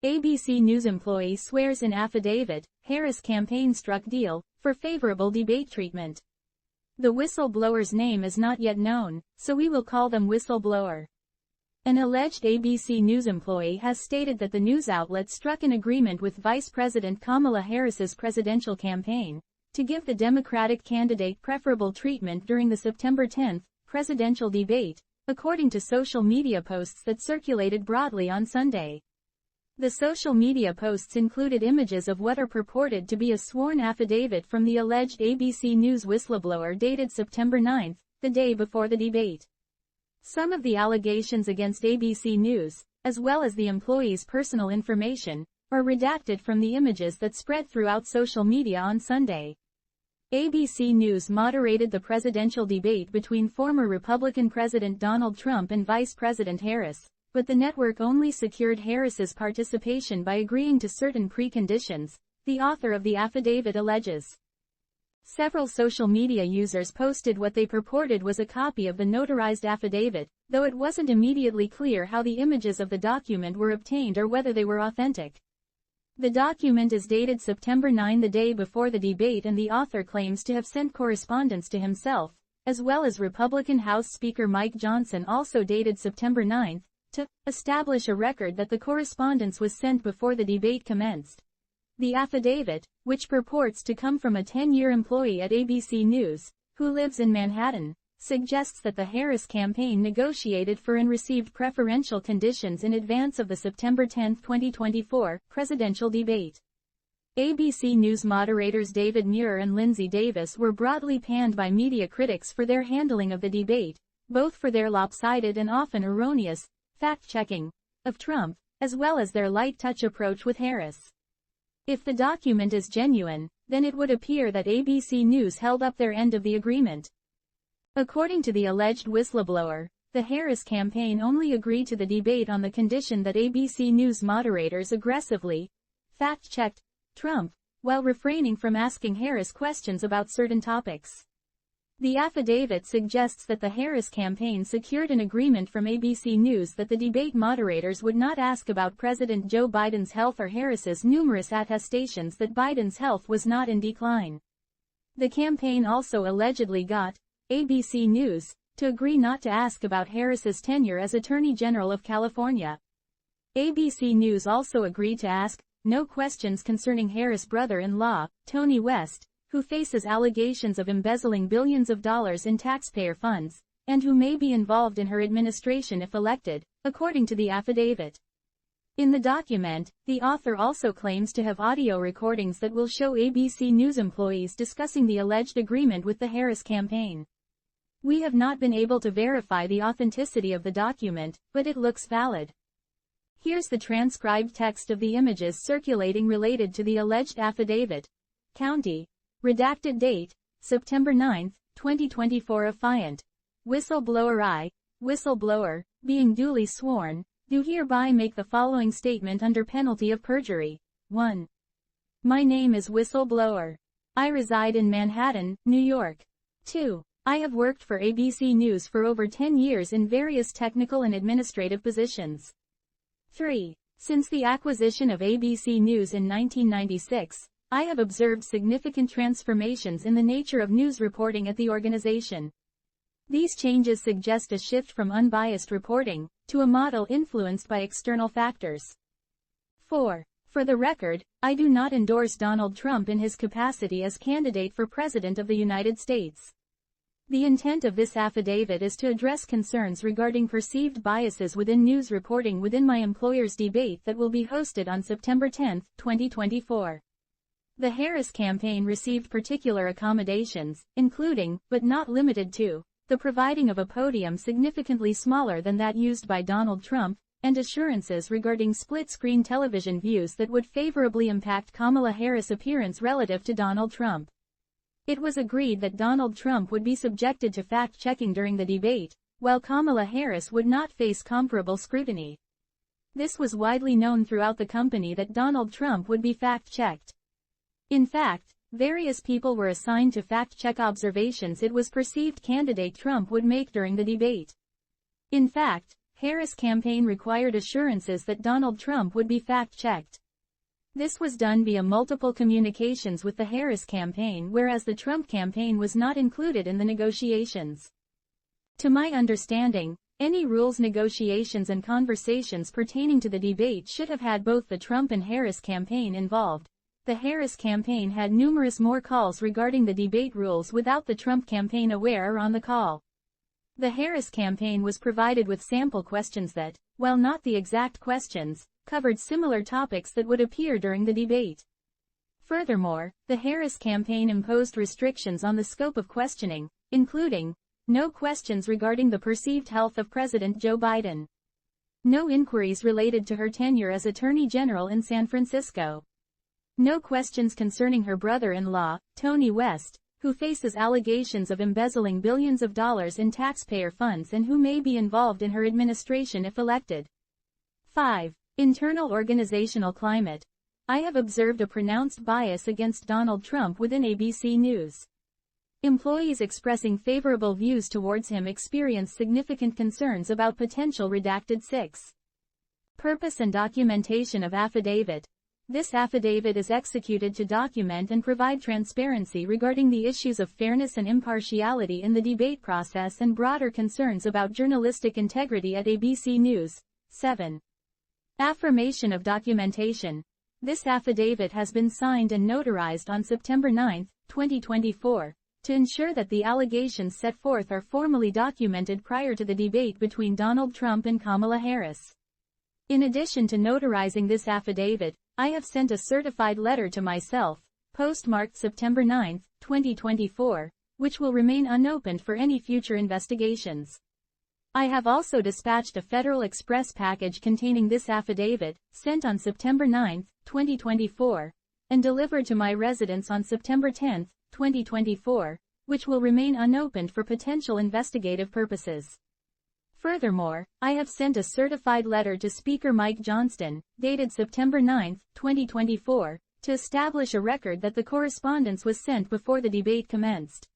ABC News employee swears in affidavit, Harris campaign struck deal, for favorable debate treatment. The whistleblower's name is not yet known, so we will call them whistleblower. An alleged ABC News employee has stated that the news outlet struck an agreement with Vice President Kamala Harris's presidential campaign to give the Democratic candidate preferable treatment during the September 10 presidential debate, according to social media posts that circulated broadly on Sunday. The social media posts included images of what are purported to be a sworn affidavit from the alleged ABC News whistleblower dated September 9, the day before the debate. Some of the allegations against ABC News, as well as the employee's personal information, are redacted from the images that spread throughout social media on Sunday. ABC News moderated the presidential debate between former Republican President Donald Trump and Vice President Harris, but the network only secured Harris's participation by agreeing to certain preconditions, the author of the affidavit alleges. Several social media users posted what they purported was a copy of the notarized affidavit, though it wasn't immediately clear how the images of the document were obtained or whether they were authentic. The document is dated September 9, the day before the debate, and the author claims to have sent correspondence to himself, as well as Republican House Speaker Mike Johnson, also dated September 9, to establish a record that the correspondence was sent before the debate commenced. The affidavit, which purports to come from a 10-year employee at ABC News, who lives in Manhattan, suggests that the Harris campaign negotiated for and received preferential conditions in advance of the September 10, 2024, presidential debate. ABC News moderators David Muir and Lindsay Davis were broadly panned by media critics for their handling of the debate, both for their lopsided and often erroneous fact-checking of Trump, as well as their light-touch approach with Harris. If the document is genuine, then it would appear that ABC News held up their end of the agreement. According to the alleged whistleblower, the Harris campaign only agreed to the debate on the condition that ABC News moderators aggressively fact-checked Trump, while refraining from asking Harris questions about certain topics. The affidavit suggests that the Harris campaign secured an agreement from ABC News that the debate moderators would not ask about President Joe Biden's health or Harris's numerous attestations that Biden's health was not in decline. The campaign also allegedly got ABC News to agree not to ask about Harris's tenure as Attorney General of California. ABC News also agreed to ask no questions concerning Harris' brother-in-law, Tony West, who faces allegations of embezzling billions of dollars in taxpayer funds, and who may be involved in her administration if elected, according to the affidavit. In the document, the author also claims to have audio recordings that will show ABC News employees discussing the alleged agreement with the Harris campaign. We have not been able to verify the authenticity of the document, but it looks valid. Here's the transcribed text of the images circulating related to the alleged affidavit. County. Redacted date, September 9, 2024. Affiant. Whistleblower I, whistleblower, being duly sworn, do hereby make the following statement under penalty of perjury. 1. My name is Whistleblower. I reside in Manhattan, New York. 2. I have worked for ABC News for over 10 years in various technical and administrative positions. 3. Since the acquisition of ABC News in 1996, I have observed significant transformations in the nature of news reporting at the organization. These changes suggest a shift from unbiased reporting to a model influenced by external factors. 4. For the record, I do not endorse Donald Trump in his capacity as candidate for President of the United States. The intent of this affidavit is to address concerns regarding perceived biases within news reporting within my employer's debate that will be hosted on September 10, 2024. The Harris campaign received particular accommodations, including, but not limited to, the providing of a podium significantly smaller than that used by Donald Trump, and assurances regarding split-screen television views that would favorably impact Kamala Harris' appearance relative to Donald Trump. It was agreed that Donald Trump would be subjected to fact-checking during the debate, while Kamala Harris would not face comparable scrutiny. This was widely known throughout the company that Donald Trump would be fact-checked. In fact, various people were assigned to fact-check observations it was perceived candidate Trump would make during the debate. In fact, Harris campaign required assurances that Donald Trump would be fact-checked. This was done via multiple communications with the Harris campaign, whereas the Trump campaign was not included in the negotiations. To my understanding, any rules negotiations and conversations pertaining to the debate should have had both the Trump and Harris campaign involved. The Harris campaign had numerous more calls regarding the debate rules without the Trump campaign aware or on the call. The Harris campaign was provided with sample questions that, while not the exact questions, covered similar topics that would appear during the debate. Furthermore, the Harris campaign imposed restrictions on the scope of questioning, including no questions regarding the perceived health of President Joe Biden, no inquiries related to her tenure as Attorney General in San Francisco, no questions concerning her brother-in-law, Tony West, who faces allegations of embezzling billions of dollars in taxpayer funds and who may be involved in her administration if elected. 5. Internal organizational climate. I have observed a pronounced bias against Donald Trump within ABC News. Employees expressing favorable views towards him experience significant concerns about potential redacted 6. Purpose and documentation of affidavit. This affidavit is executed to document and provide transparency regarding the issues of fairness and impartiality in the debate process and broader concerns about journalistic integrity at ABC News. 7. Affirmation of documentation. This affidavit has been signed and notarized on September 9, 2024, to ensure that the allegations set forth are formally documented prior to the debate between Donald Trump and Kamala Harris. In addition to notarizing this affidavit, I have sent a certified letter to myself, postmarked September 9, 2024, which will remain unopened for any future investigations. I have also dispatched a Federal Express package containing this affidavit, sent on September 9, 2024, and delivered to my residence on September 10, 2024, which will remain unopened for potential investigative purposes. Furthermore, I have sent a certified letter to Speaker Mike Johnston, dated September 9, 2024, to establish a record that the correspondence was sent before the debate commenced.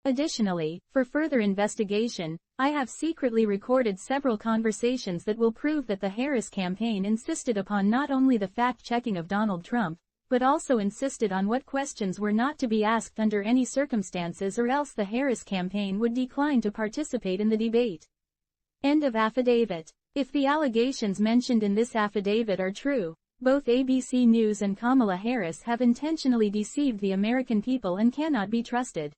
Additionally, for further investigation, I have secretly recorded several conversations that will prove that the Harris campaign insisted upon not only the fact-checking of Donald Trump, but also insisted on what questions were not to be asked under any circumstances, or else the Harris campaign would decline to participate in the debate. End of affidavit. If the allegations mentioned in this affidavit are true, both ABC News and Kamala Harris have intentionally deceived the American people and cannot be trusted.